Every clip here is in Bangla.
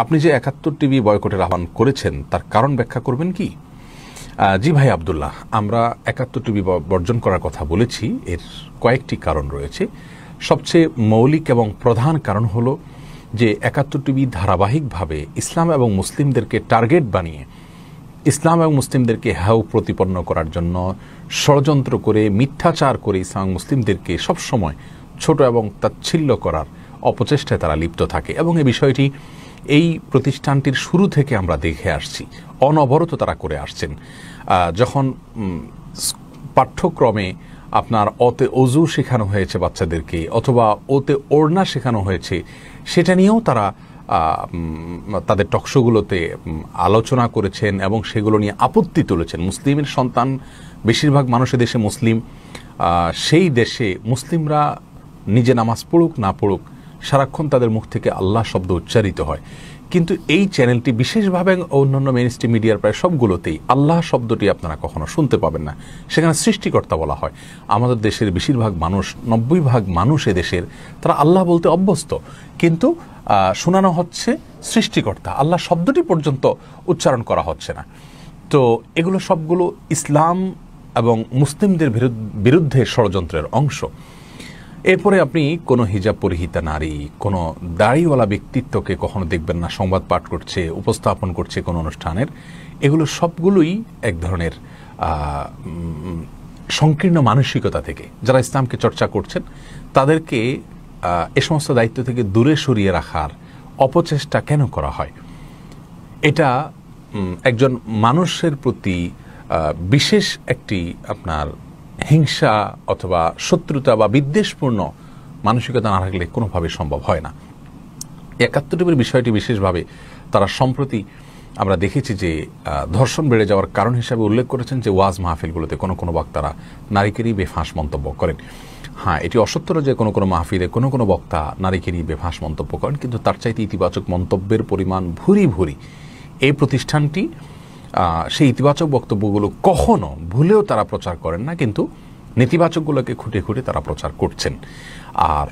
আপনি যে ৭১ টিভি বয়কটের আহ্বান করেছেন তার কারণ ব্যাখ্যা করবেন কি? জি ভাই আব্দুল্লাহ, আমরা ৭১ টিভি বর্জন করার কথা বলেছি। এর কয়েকটি কারণ রয়েছে। সবচেয়ে মৌলিক এবং প্রধান কারণ হলো যে ৭১ টিভি ধারাবাহিকভাবে ইসলাম এবং মুসলিমদেরকে টার্গেট বানিয়ে ইসলাম এবং মুসলিমদেরকে হেয় প্রতিপন্ন করার জন্য ষড়যন্ত্র করে মিথ্যাচার করে ইসলাম মুসলিমদেরকে সবসময় ছোট এবং তাচ্ছিল্য করার অপচেষ্টায় তারা লিপ্ত থাকে এবং এই বিষয়টি এই প্রতিষ্ঠানটির শুরু থেকে আমরা দেখে আসছি। অনবরত তারা করে আসছেন। যখন পাঠ্যক্রমে আপনার অতে অজু শেখানো হয়েছে বাচ্চাদেরকে অথবা ওতে ওড়না শেখানো হয়েছে, সেটা নিয়েও তারা তাদের টকশোগুলোতে আলোচনা করেছেন এবং সেগুলো নিয়ে আপত্তি তুলেছেন। মুসলিমের সন্তান বেশিরভাগ মানুষের দেশে মুসলিম, সেই দেশে মুসলিমরা নিজে নামাজ পড়ুক না পড়ুক সারাক্ষণ তাদের মুখ থেকে আল্লাহ শব্দ উচ্চারিত হয়, কিন্তু এই চ্যানেলটি বিশেষভাবে অন্যান্য মেইনস্ট্রিম মিডিয়ার প্রায় সবগুলোতেই আল্লাহ শব্দটি আপনারা কখনো শুনতে পাবেন না। সেখানে সৃষ্টিকর্তা বলা হয়। আমাদের দেশের বেশিরভাগ মানুষ, ৯০% মানুষ এদেশের, তারা আল্লাহ বলতে অভ্যস্ত, কিন্তু শোনানো হচ্ছে সৃষ্টিকর্তা, আল্লাহ শব্দটি পর্যন্ত উচ্চারণ করা হচ্ছে না। তো এগুলো সবগুলো ইসলাম এবং মুসলিমদের বিরুদ্ধে ষড়যন্ত্রের অংশ। এরপরে আপনি কোনো হিজাব পরিহিতা নারী, কোনো দাড়িওয়ালা ব্যক্তিত্বকে কখনো দেখবেন না সংবাদ পাঠ করছে, উপস্থাপন করছে কোনো অনুষ্ঠানের। এগুলো সবগুলোই এক ধরনের সংকীর্ণ মানসিকতা থেকে যারা ইসলামকে চর্চা করছেন তাদেরকে এ সমস্ত দায়িত্ব থেকে দূরে সরিয়ে রাখার অপচেষ্টা কেন করা হয়? এটা একজন মানুষের প্রতি বিশেষ একটি আপনার হিংসা অথবা শত্রুতা বা বিদ্বেষপূর্ণ মানসিকতা না থাকলে কোনোভাবে সম্ভব হয় না। ৭১ টিভির বিষয়টি বিশেষভাবে তারা সম্প্রতি আমরা দেখেছি যে ধর্ষণ বেড়ে যাওয়ার কারণ হিসাবে উল্লেখ করেছেন যে ওয়াজ মাহফিলগুলোতে কোনো কোনো বক্তারা নারীকেরই বেফাঁস মন্তব্য করেন। হ্যাঁ, এটি অসত্য যে কোনো কোনো মাহফিলে কোনো কোনো বক্তা নারীকেরই বেফাঁস মন্তব্য করেন, কিন্তু তার চাইতে ইতিবাচক মন্তব্যের পরিমাণ ভুরি ভুরি। এই প্রতিষ্ঠানটি সেই ইতিবাচক বক্তব্যগুলো কখনো ভুলেও তারা প্রচার করেন না, কিন্তু নেতিবাচকগুলোকে খুঁটে খুঁটে তারা প্রচার করছেন। আর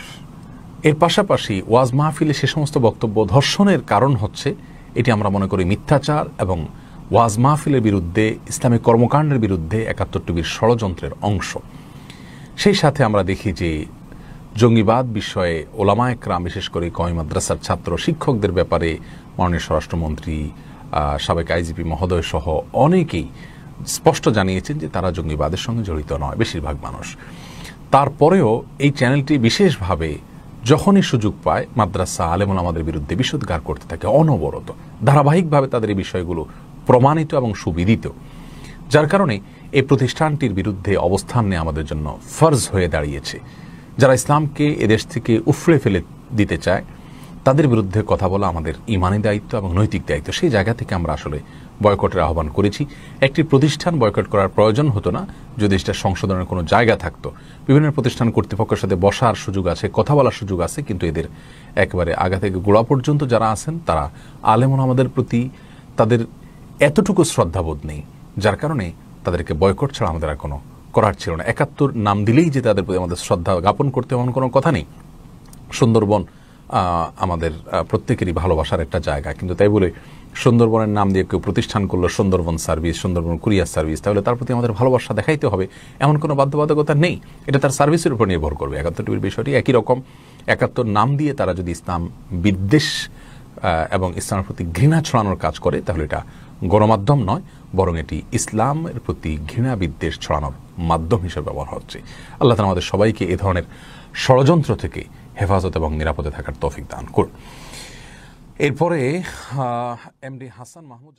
এর পাশাপাশি ওয়াজ মাহফিলে সে সমস্ত বক্তব্য ধর্ষণের কারণ হচ্ছে, এটি আমরা মনে করি মিথ্যাচার এবং ওয়াজ মাহফিলের বিরুদ্ধে, ইসলামিক কর্মকাণ্ডের বিরুদ্ধে ৭১ টিভির ষড়যন্ত্রের অংশ। সেই সাথে আমরা দেখি যে জঙ্গিবাদ বিষয়ে ওলামা একরাম, বিশেষ করে কওমি মাদ্রাসার ছাত্র শিক্ষকদের ব্যাপারে মাননীয় স্বরাষ্ট্রমন্ত্রী, সাবেক আইজিপি মহোদয় সহ অনেকেই স্পষ্ট জানিয়েছেন যে তারা জঙ্গিবাদের সঙ্গে জড়িত নয় বেশিরভাগ মানুষ। তারপরেও এই চ্যানেলটি বিশেষভাবে যখনই সুযোগ পায় মাদ্রাসা আলেম ওলামাদের বিরুদ্ধে বিষোদ্গার করতে থাকে অনবরত, ধারাবাহিকভাবে তাদের এই বিষয়গুলো প্রমাণিত এবং সুবিদিত, যার কারণে এই প্রতিষ্ঠানটির বিরুদ্ধে অবস্থান নেওয়া আমাদের জন্য ফরজ হয়ে দাঁড়িয়েছে। যারা ইসলামকে এদেশ থেকে উফড়ে ফেলে দিতে চায় তাদের বিরুদ্ধে কথা বলা আমাদের ইমানি দায়িত্ব এবং নৈতিক দায়িত্ব। সেই জায়গা থেকে আমরা আসলে বয়কটের আহ্বান করেছি। একটি প্রতিষ্ঠান বয়কট করার প্রয়োজন হতো না যদি সেটা সংশোধনের কোনো জায়গা থাকতো। বিভিন্ন প্রতিষ্ঠান কর্তৃপক্ষের সাথে বসার সুযোগ আছে, কথা বলার সুযোগ আছে, কিন্তু এদের একেবারে আগা থেকে গোড়া পর্যন্ত যারা আছেন তারা আলেম ওলামাদের প্রতি তাদের এতটুকু শ্রদ্ধাবোধ নেই, যার কারণে তাদেরকে বয়কট ছাড়া আমাদের আর কোনো করার ছিল না। ৭১ নাম দিলেই যে তাদের প্রতি আমাদের শ্রদ্ধা জ্ঞাপন করতে এমন কোনো কথা নেই। সুন্দরবন আমাদের প্রত্যেকেরই ভালোবাসার একটা জায়গা, কিন্তু তাই বলে সুন্দরবনের নাম দিয়ে কেউ প্রতিষ্ঠান করলো Sundarban service, Sundarban courier service, তাহলে তার প্রতি আমাদের ভালোবাসা দেখাইতে হবে এমন কোনো বাধ্যবাধকতা নেই। এটা তার সার্ভিসের উপর নির্ভর করবে। ৭১ টিভির বিষয়টি একই রকম। ৭১ নাম দিয়ে তারা যদি ইসলাম বিদ্বেষ এবং ইসলামের প্রতি ঘৃণা ছড়ানোর কাজ করে, তাহলে এটা গণমাধ্যম নয়, বরং এটি ইসলামের প্রতি ঘৃণা বিদ্বেষ ছড়ানোর মাধ্যম হিসেবে ব্যবহার হচ্ছে। আল্লাহ তাআলা আমাদের সবাইকে এ ধরনের ষড়যন্ত্র থেকে হেফাজত এবং নিরাপদে থাকার তৌফিক দান করুন। এরপরে এমডি হাসান মাহমুদ